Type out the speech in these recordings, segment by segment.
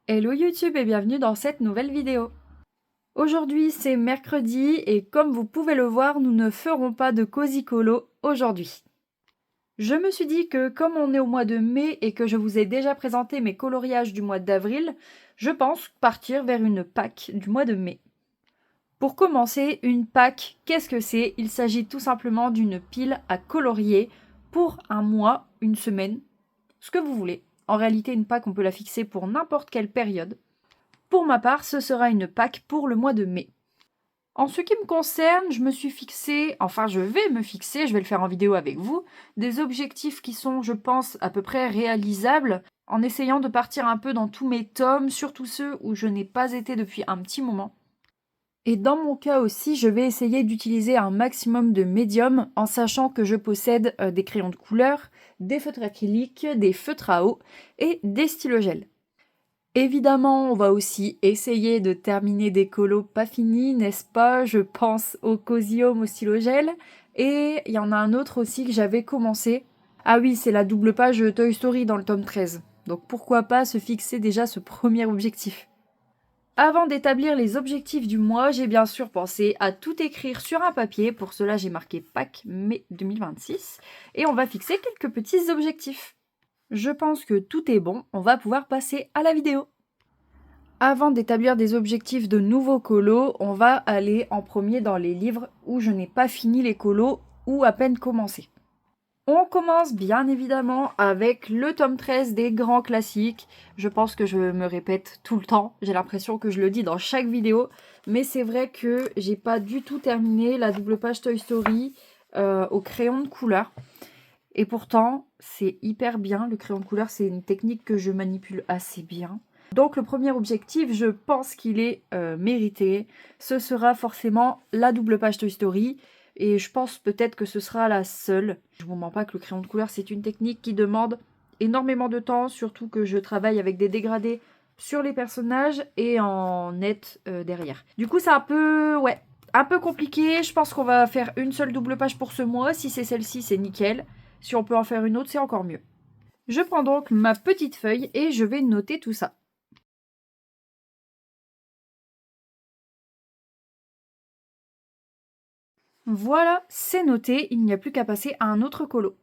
Hello YouTube et bienvenue dans cette nouvelle vidéo. Aujourd'hui c'est mercredi et comme vous pouvez le voir, nous ne ferons pas de Cozy Colo aujourd'hui. Je me suis dit que comme on est au mois de mai et que je vous ai déjà présenté mes coloriages du mois d'avril, je pense partir vers une Pâques du mois de mai. Pour commencer, une Pâques, qu'est-ce que c'est? Il s'agit tout simplement d'une pile à colorier pour un mois, une semaine, ce que vous voulez. En réalité, une Pâques, on peut la fixer pour n'importe quelle période. Pour ma part, ce sera une Pâques pour le mois de mai. En ce qui me concerne, je vais me fixer, je vais le faire en vidéo avec vous, des objectifs qui sont, je pense, à peu près réalisables, en essayant de partir un peu dans tous mes tomes, surtout ceux où je n'ai pas été depuis un petit moment. Et dans mon cas aussi, je vais essayer d'utiliser un maximum de médiums en sachant que je possède des crayons de couleur, des feutres acryliques, des feutres à eau et des stylogels. Évidemment, on va aussi essayer de terminer des colos pas finis, n'est-ce pas? Je pense au Cozy Home au stylogel. Et il y en a un autre aussi que j'avais commencé. Ah oui, c'est la double page Toy Story dans le tome 13. Donc pourquoi pas se fixer déjà ce premier objectif. Avant d'établir les objectifs du mois, j'ai bien sûr pensé à tout écrire sur un papier. Pour cela, j'ai marqué Pâques mai 2026. Et on va fixer quelques petits objectifs. Je pense que tout est bon, on va pouvoir passer à la vidéo. Avant d'établir des objectifs de nouveaux colos, on va aller en premier dans les livres où je n'ai pas fini les colos ou à peine commencé. On commence bien évidemment avec le tome 13 des grands classiques. Je pense que je me répète tout le temps, j'ai l'impression que je le dis dans chaque vidéo, mais c'est vrai que j'ai pas du tout terminé la double page Toy Story au crayon de couleur. Et pourtant, c'est hyper bien. Le crayon de couleur, c'est une technique que je manipule assez bien. Donc le premier objectif, je pense qu'il est mérité. Ce sera forcément la double page Toy Story. Et je pense peut-être que ce sera la seule. Je ne vous mens pas que le crayon de couleur, c'est une technique qui demande énormément de temps. Surtout que je travaille avec des dégradés sur les personnages et en net derrière. Du coup, c'est un peu compliqué. Je pense qu'on va faire une seule double page pour ce mois. Si c'est celle-ci, c'est nickel. Si on peut en faire une autre, c'est encore mieux. Je prends donc ma petite feuille et je vais noter tout ça. Voilà, c'est noté, il n'y a plus qu'à passer à un autre colo.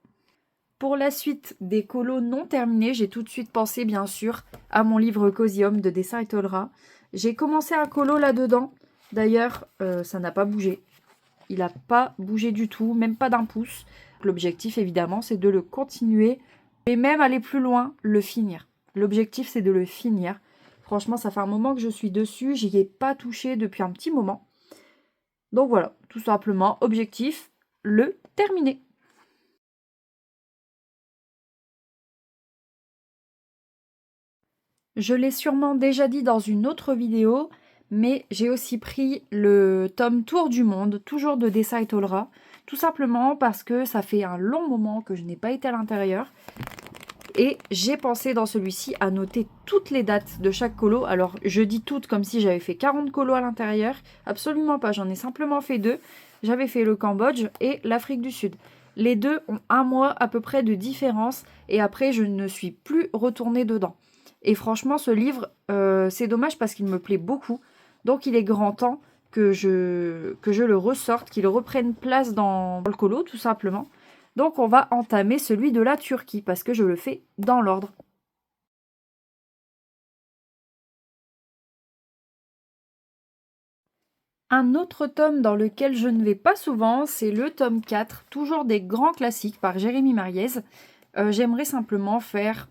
Pour la suite des colos non terminés, j'ai tout de suite pensé bien sûr à mon livre Cozy Home de dessin et Tolra. J'ai commencé un colo là-dedans, d'ailleurs ça n'a pas bougé. Il n'a pas bougé du tout, même pas d'un pouce. L'objectif évidemment c'est de le continuer et même aller plus loin, le finir. L'objectif c'est de le finir. Franchement ça fait un moment que je suis dessus, j'y ai pas touché depuis un petit moment. Donc voilà, tout simplement, objectif, le terminer. Je l'ai sûrement déjà dit dans une autre vidéo, mais j'ai aussi pris le tome Tour du Monde, toujours de Dessin et Tolra, tout simplement parce que ça fait un long moment que je n'ai pas été à l'intérieur. Et j'ai pensé dans celui-ci à noter toutes les dates de chaque colo. Alors je dis toutes comme si j'avais fait 40 colos à l'intérieur. Absolument pas, j'en ai simplement fait 2. J'avais fait le Cambodge et l'Afrique du Sud. Les deux ont un mois à peu près de différence et après je ne suis plus retournée dedans. Et franchement ce livre, c'est dommage parce qu'il me plaît beaucoup. Donc il est grand temps que je le ressorte, qu'il reprenne place dans le colo tout simplement. Donc on va entamer celui de la Turquie parce que je le fais dans l'ordre. Un autre tome dans lequel je ne vais pas souvent, c'est le tome 4, toujours des grands classiques par Jérémy Mariez. J'aimerais simplement faire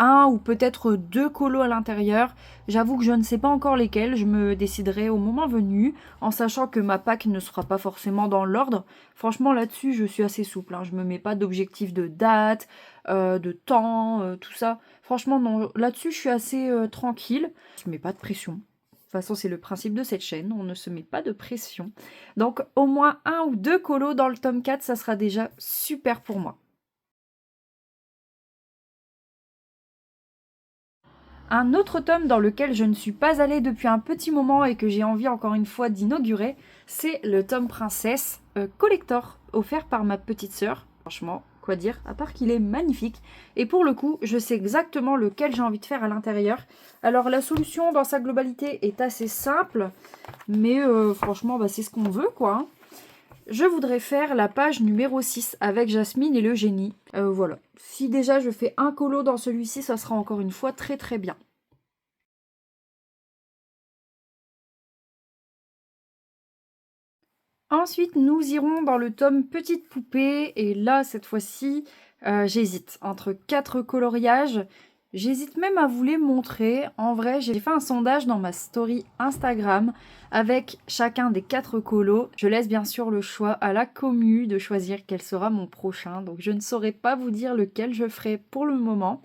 un ou peut-être 2 colos à l'intérieur. J'avoue que je ne sais pas encore lesquels, je me déciderai au moment venu, en sachant que ma Pâques ne sera pas forcément dans l'ordre. Franchement là-dessus je suis assez souple, hein. Je me mets pas d'objectif de date, de temps, tout ça. Franchement non, là-dessus je suis assez tranquille, je ne mets pas de pression. De toute façon c'est le principe de cette chaîne, on ne se met pas de pression. Donc au moins 1 ou 2 colos dans le tome 4, ça sera déjà super pour moi. Un autre tome dans lequel je ne suis pas allée depuis un petit moment et que j'ai envie encore une fois d'inaugurer, c'est le tome Princesse Collector, offert par ma petite sœur. Franchement, quoi dire, à part qu'il est magnifique. Et pour le coup, je sais exactement lequel j'ai envie de faire à l'intérieur. Alors la solution dans sa globalité est assez simple, mais franchement, bah, c'est ce qu'on veut, quoi. Je voudrais faire la page numéro 6 avec Jasmine et le génie. Voilà. Si déjà je fais un colo dans celui-ci, ça sera encore une fois très très bien. Ensuite, nous irons dans le tome Petite Poupée. Et là, cette fois-ci, j'hésite entre 4 coloriages. J'hésite même à vous les montrer. En vrai, j'ai fait un sondage dans ma story Instagram avec chacun des 4 colos. Je laisse bien sûr le choix à la commu de choisir quel sera mon prochain. Donc je ne saurais pas vous dire lequel je ferai pour le moment.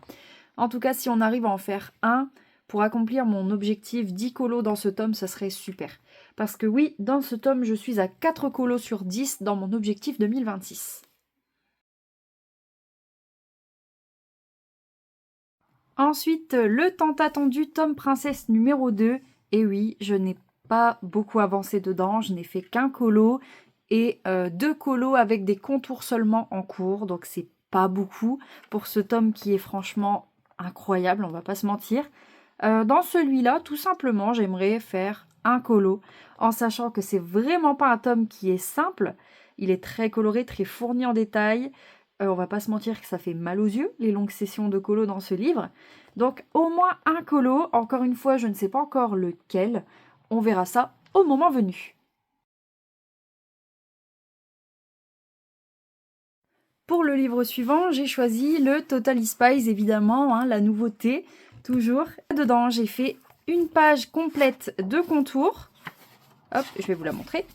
En tout cas, si on arrive à en faire un pour accomplir mon objectif 10 colos dans ce tome, ça serait super. Parce que oui, dans ce tome, je suis à 4 colos sur 10 dans mon objectif 2026. Ensuite, le tant attendu tome princesse numéro 2. Et oui, je n'ai pas beaucoup avancé dedans, je n'ai fait qu'un colo et 2 colos avec des contours seulement en cours. Donc c'est pas beaucoup pour ce tome qui est franchement incroyable, on va pas se mentir. Dans celui-là, tout simplement, j'aimerais faire un colo en sachant que c'est vraiment pas un tome qui est simple. Il est très coloré, très fourni en détails. On va pas se mentir que ça fait mal aux yeux, les longues sessions de colo dans ce livre. Donc au moins un colo, encore une fois, je ne sais pas encore lequel. On verra ça au moment venu. Pour le livre suivant, j'ai choisi le Totally Spies, évidemment, hein, la nouveauté, toujours. Dedans, j'ai fait une page complète de contours. Hop, je vais vous la montrer.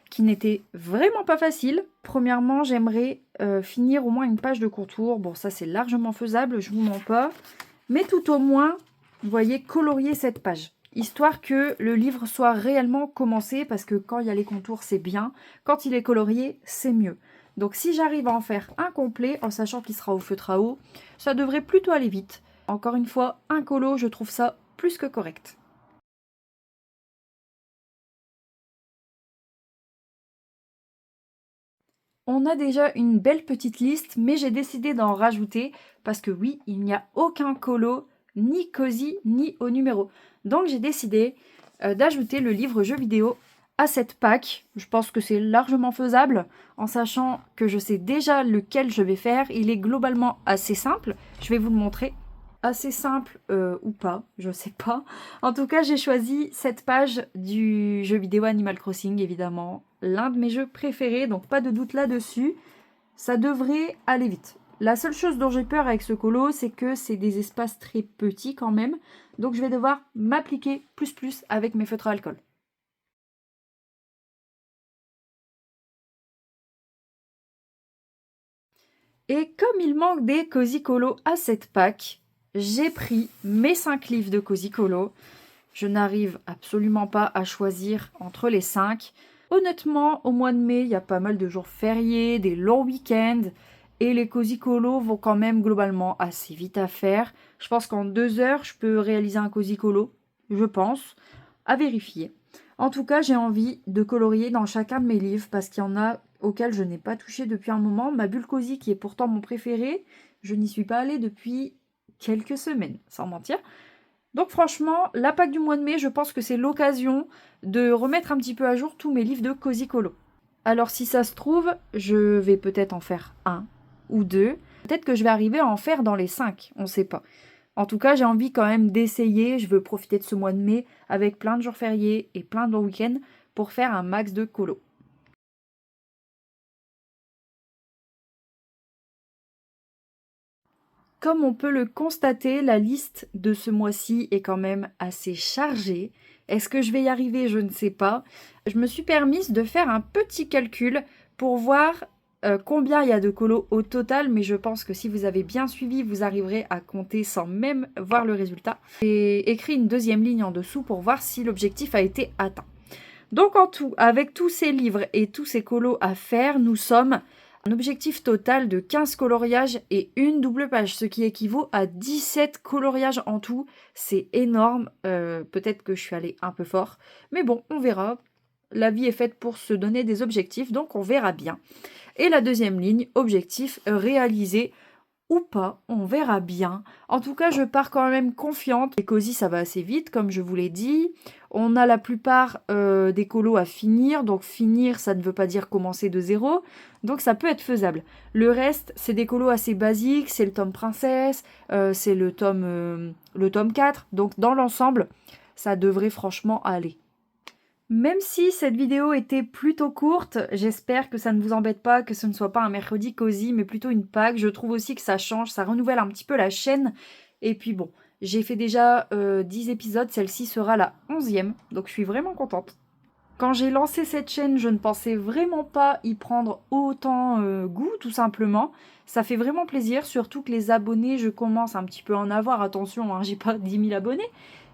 Qui n'était vraiment pas facile. Premièrement, j'aimerais finir au moins une page de contour. Bon, ça c'est largement faisable, je vous mens pas. Mais tout au moins, vous voyez, colorier cette page. Histoire que le livre soit réellement commencé, parce que quand il y a les contours, c'est bien. Quand il est colorié, c'est mieux. Donc si j'arrive à en faire un complet, en sachant qu'il sera au feutre à eau, ça devrait plutôt aller vite. Encore une fois, un colo, je trouve ça plus que correct. On a déjà une belle petite liste, mais j'ai décidé d'en rajouter parce que oui, il n'y a aucun colo, ni cosy, ni au numéro. Donc j'ai décidé d'ajouter le livre jeu vidéo à cette pack. Je pense que c'est largement faisable, en sachant que je sais déjà lequel je vais faire. Il est globalement assez simple, je vais vous le montrer. Assez simple ou pas, je sais pas. En tout cas, j'ai choisi cette page du jeu vidéo Animal Crossing, évidemment. L'un de mes jeux préférés, donc pas de doute là-dessus. Ça devrait aller vite. La seule chose dont j'ai peur avec ce colo, c'est que c'est des espaces très petits quand même. Donc je vais devoir m'appliquer plus avec mes feutres à alcool. Et comme il manque des Cozy Colo à cette pack, j'ai pris mes 5 livres de Cozy Colo. Je n'arrive absolument pas à choisir entre les 5. Honnêtement, au mois de mai, il y a pas mal de jours fériés, des longs week-ends. Et les Cozy Colo vont quand même globalement assez vite à faire. Je pense qu'en 2 heures, je peux réaliser un Cozy Colo. Je pense. À vérifier. En tout cas, j'ai envie de colorier dans chacun de mes livres parce qu'il y en a auxquels je n'ai pas touché depuis un moment. Ma bulle Cozy, qui est pourtant mon préféré, je n'y suis pas allée depuis quelques semaines, sans mentir. Donc franchement, la Pâques du mois de mai, je pense que c'est l'occasion de remettre un petit peu à jour tous mes livres de Cozy Colo. Alors si ça se trouve, je vais peut-être en faire un ou deux. Peut-être que je vais arriver à en faire dans les 5, on ne sait pas. En tout cas, j'ai envie quand même d'essayer. Je veux profiter de ce mois de mai avec plein de jours fériés et plein de longs week-ends pour faire un max de colo. Comme on peut le constater, la liste de ce mois-ci est quand même assez chargée. Est-ce que je vais y arriver? Je ne sais pas. Je me suis permise de faire un petit calcul pour voir combien il y a de colos au total, mais je pense que si vous avez bien suivi, vous arriverez à compter sans même voir le résultat. J'ai écrit une deuxième ligne en dessous pour voir si l'objectif a été atteint. Donc en tout, avec tous ces livres et tous ces colos à faire, nous sommes un objectif total de 15 coloriages et une double page, ce qui équivaut à 17 coloriages en tout. C'est énorme. Peut-être que je suis allée un peu fort. Mais bon, on verra. la vie est faite pour se donner des objectifs, donc on verra bien. Et la deuxième ligne, objectif réalisé ou pas, on verra bien. En tout cas, je pars quand même confiante. Les cosy, ça va assez vite, comme je vous l'ai dit. On a la plupart des colos à finir. Donc finir, ça ne veut pas dire commencer de zéro. Donc ça peut être faisable. Le reste, c'est des colos assez basiques. C'est le tome princesse, c'est le tome 4. Donc dans l'ensemble, ça devrait franchement aller. Même si cette vidéo était plutôt courte, j'espère que ça ne vous embête pas, que ce ne soit pas un mercredi cosy, mais plutôt une Pâques. Je trouve aussi que ça change, ça renouvelle un petit peu la chaîne. Et puis bon, j'ai fait déjà 10 épisodes, celle-ci sera la 11e, donc je suis vraiment contente. Quand j'ai lancé cette chaîne, je ne pensais vraiment pas y prendre autant goût, tout simplement. Ça fait vraiment plaisir, surtout que les abonnés, je commence un petit peu à en avoir. Attention, hein, j'ai pas 10 000 abonnés.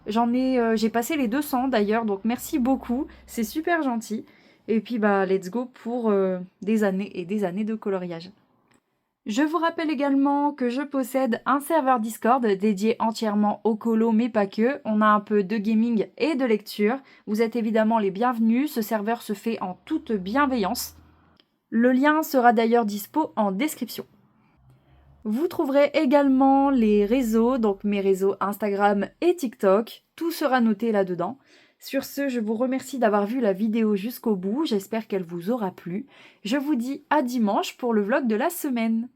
J'ai passé les 200 d'ailleurs, donc merci beaucoup. C'est super gentil. Et puis, bah, let's go pour des années et des années de coloriage. Je vous rappelle également que je possède un serveur Discord dédié entièrement au colo, mais pas que. On a un peu de gaming et de lecture. Vous êtes évidemment les bienvenus. Ce serveur se fait en toute bienveillance. Le lien sera d'ailleurs dispo en description. Vous trouverez également les réseaux, donc mes réseaux Instagram et TikTok. Tout sera noté là-dedans. Sur ce, je vous remercie d'avoir vu la vidéo jusqu'au bout. J'espère qu'elle vous aura plu. Je vous dis à dimanche pour le vlog de la semaine.